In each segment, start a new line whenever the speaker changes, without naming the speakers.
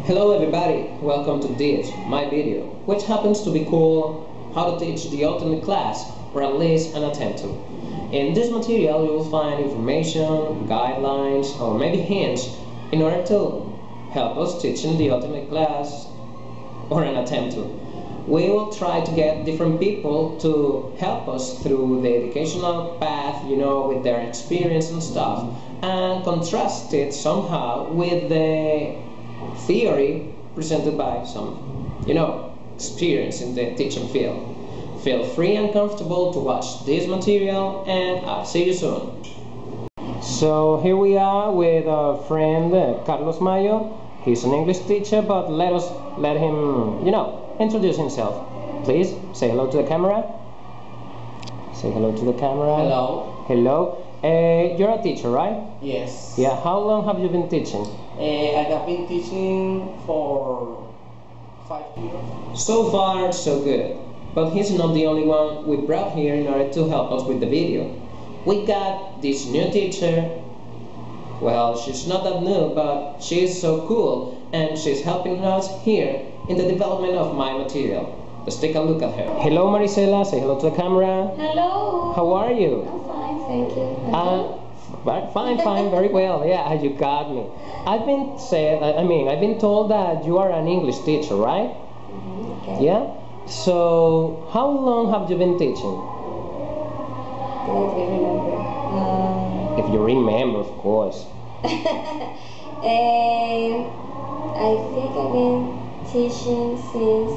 Hello everybody, welcome to this, my video, which happens to be called How to Teach the Ultimate Class, or at least an attempt to. In this material you will find information, guidelines, or maybe hints in order to help us teaching the ultimate class, or an attempt to. We will try to get different people to help us through the educational path, with their experience and stuff, and contrast it somehow with the theory presented by some, experience in the teaching field. Feel free and comfortable to watch this material, and I'll see you soon. So here we are with our friend Carlos Mayo. He's an English teacher, but let him, introduce himself. Please say hello to the camera. Say hello to the camera.
Hello.
Hello. You're a teacher, right?
Yes.
Yeah. How long have you been teaching?
I have been teaching for 5 years.
So far, so good. But he's not the only one we brought here in order to help us with the video. We got this new teacher. Well, she's not that new, but she's so cool, and she's helping us here in the development of my material. Let's take a look at her. Hello, Marisela. Say hello to the camera.
Hello.
How are you?
I'm fine, thank you.
Fine, very well. Yeah, you got me. I've been told that you are an English teacher, right?
Okay.
Yeah. So, how long have you been teaching?
Don't remember.
If you remember, of course.
I think I've been teaching since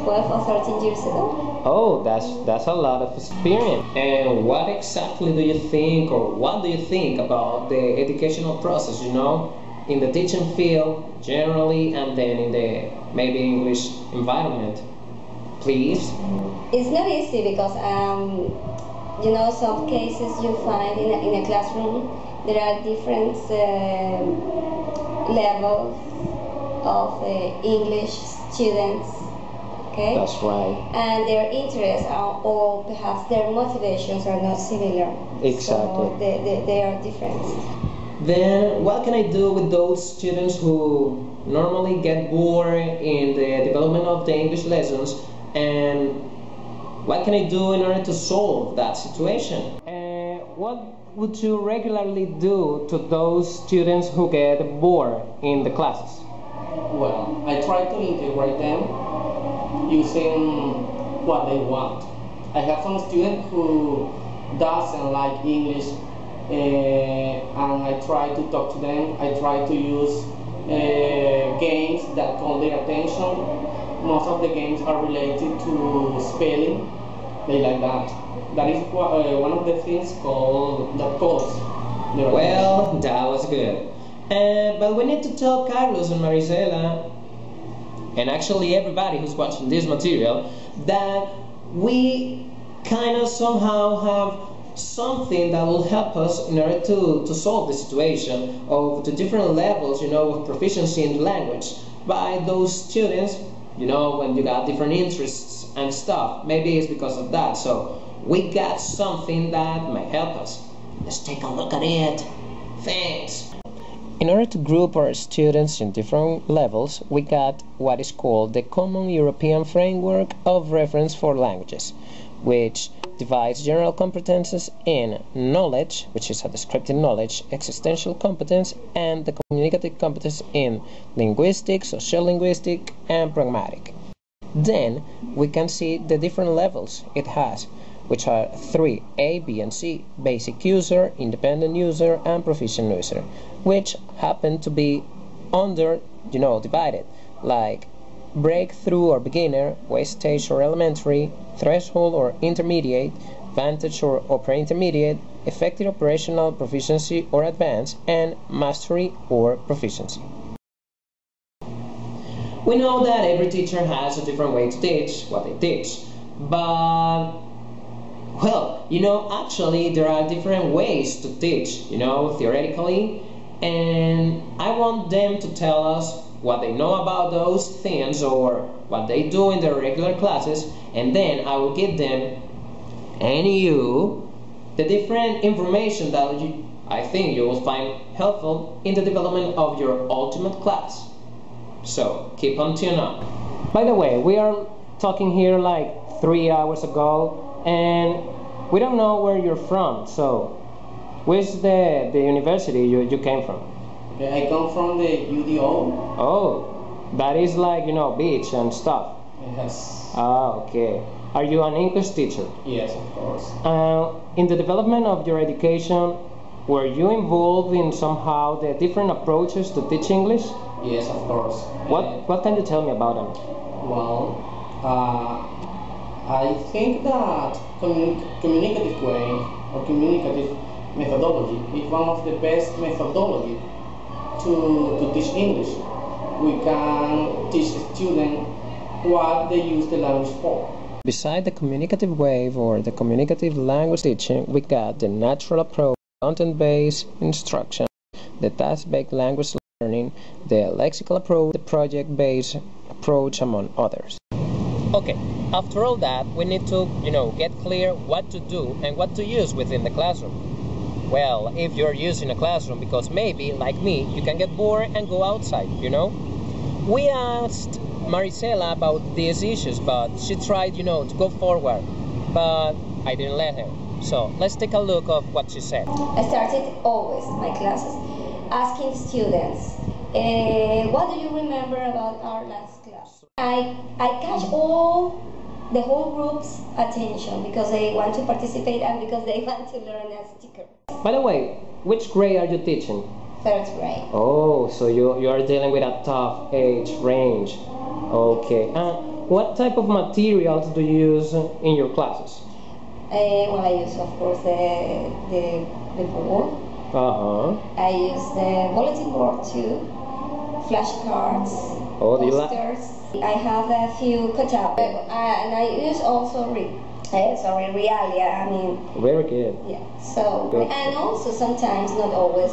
12 or 13 years ago.
Oh, that's a lot of experience. And what exactly do you think, or what do you think about the educational process, in the teaching field generally, and then in the maybe English environment? Please.
It's not easy because some cases you find in a classroom there are different levels of English students. Okay?
That's right.
And their interests or perhaps their motivations are not similar.
Exactly.
So they are different.
Then what can I do with those students who normally get bored in the development of the English lessons, and what can I do in order to solve that situation? What would you regularly do to those students who get bored in the classes?
Well, I try to integrate them using what they want. I have some students who doesn't like English, and I try to talk to them. I try to use games that call their attention. Most of the games are related to spelling. They like that. That is one of the things that calls their attention.
Well, that was good. But we need to tell Carlos and Marisela, and actually everybody who's watching this material, that we kind of somehow have something that will help us in order to solve the situation of the different levels, of proficiency in the language by those students, when you got different interests and stuff. Maybe it's because of that. So we got something that might help us. Let's take a look at it. Thanks. In order to group our students in different levels, we got what is called the Common European Framework of Reference for Languages, which divides general competences in knowledge, which is a descriptive knowledge, existential competence, and the communicative competence in linguistic, social linguistic, and pragmatic. Then we can see the different levels it has, which are 3, A, B, and C: basic user, independent user, and proficient user, which happen to be divided, like breakthrough or beginner, waste stage or elementary, threshold or intermediate, vantage or upper intermediate, effective operational proficiency or advanced, and mastery or proficiency. We know that every teacher has a different way to teach what they teach, but actually there are different ways to teach, theoretically, and I want them to tell us what they know about those things or what they do in their regular classes, and then I will give them and you the different information that I think you will find helpful in the development of your ultimate class. So keep on tuning up. By the way, we are talking here like 3 hours ago, and we don't know where you're from. So where's the university you came from?
Okay, I come from the UDO.
Oh, that is like, you know, beach and stuff.
Yes.
Ah, okay. Are you an English teacher?
Yes, of course.
In the development of your education, were you involved in somehow the different approaches to teach English?
Yes, of course.
What can you tell me about them?
Well, I think that communicative way or communicative methodology is one of the best methodology to teach English. We can teach students what they use the language for.
Beside the communicative wave or the communicative language teaching, we got the natural approach, content-based instruction, the task-based language learning, the lexical approach, the project-based approach, among others. Okay, after all that, we need to, get clear what to do and what to use within the classroom. Well, if you're using a classroom, because maybe, like me, you can get bored and go outside, We asked Marisela about these issues, but she tried, to go forward, but I didn't let her. So let's take a look of what she said.
I started always my classes asking students, what do you remember about our last class? I catch the whole group's attention because they want to participate and because they want to learn a sticker.
By the way, which grade are you teaching?
Third grade.
Oh, so you are dealing with a tough age range. Okay. What type of materials do you use in your classes?
Well, I use, of course, the board. I use the bulletin board too, flashcards, posters. I have a few cutouts, and I use also Realia.
Very good.
Yeah. So good. And also sometimes, not always.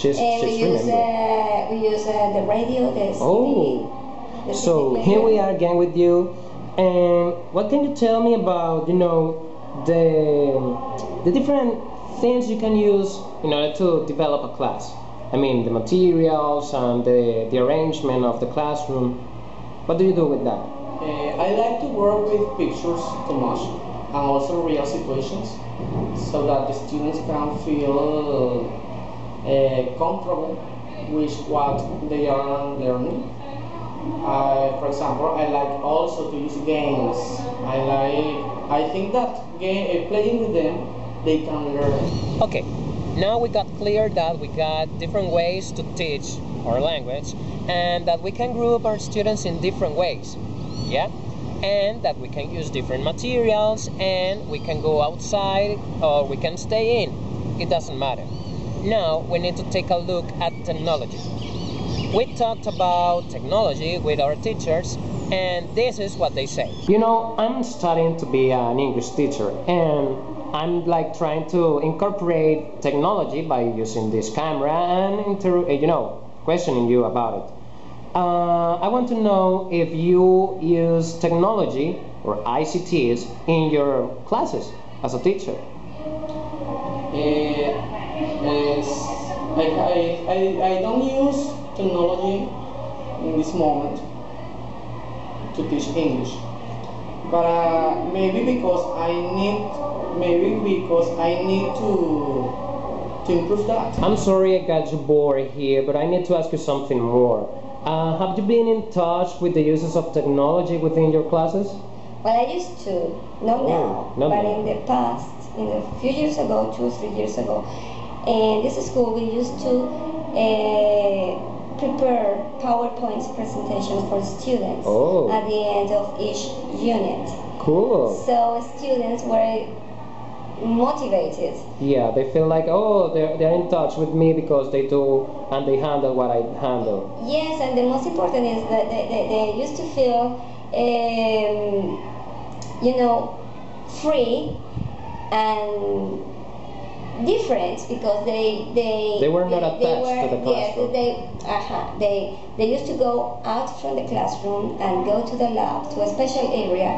We use the radio, the CD.
Oh. So here we are again with you, and what can you tell me about the different things you can use in order to develop a class? I mean, the materials and the arrangement of the classroom. What do you do with that?
I like to work with pictures too much and also real situations so that the students can feel comfortable with what they are learning. For example, I like also to use games. I think that playing with them, they can learn.
Okay, now we got clear that we got different ways to teach our language and that we can group our students in different ways, yeah? And that we can use different materials and we can go outside or we can stay in. It doesn't matter. Now we need to take a look at technology. We talked about technology with our teachers, and this is what they say. I'm studying to be an English teacher, and I'm like trying to incorporate technology by using this camera and questioning you about it. I want to know if you use technology or ICTs in your classes as a teacher.
I don't use technology in this moment to teach English, but maybe because I need to improve that.
I'm sorry I got you bored here, but I need to ask you something more. Have you been in touch with the uses of technology within your classes?
Well, I used to, not now, in the past, in a few years ago, 2 or 3 years ago. In this school, we used to prepare PowerPoint presentations for students at the end of each unit.
Cool.
So students were motivated.
Yeah, they feel like, they're in touch with me because they do and they handle what I handle.
Yes, and the most important is that they used to feel, free and different because they
were not attached to the classroom.
Yes, they used to go out from the classroom and go to the lab, to a special area,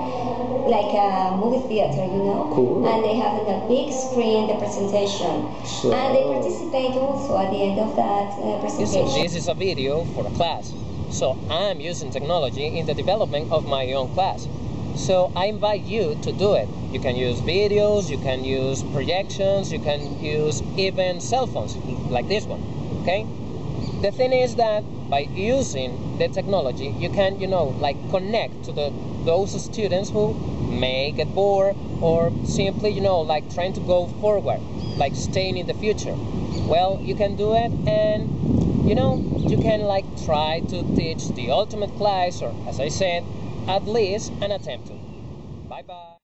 like a movie theater, you know.
Cool.
And they have on a big screen the presentation, and they participate also at the end of that presentation.
So this is a video for a class. So I'm using technology in the development of my own class. So I invite you to do it. You can use videos, you can use projections, you can use even cell phones, like this one, okay? The thing is that by using the technology, you can, like connect to those students who may get bored or simply, like trying to go forward, like staying in the future. Well, you can do it, and, you can like try to teach the ultimate class, or as I said, at least an attempt to. Bye-bye.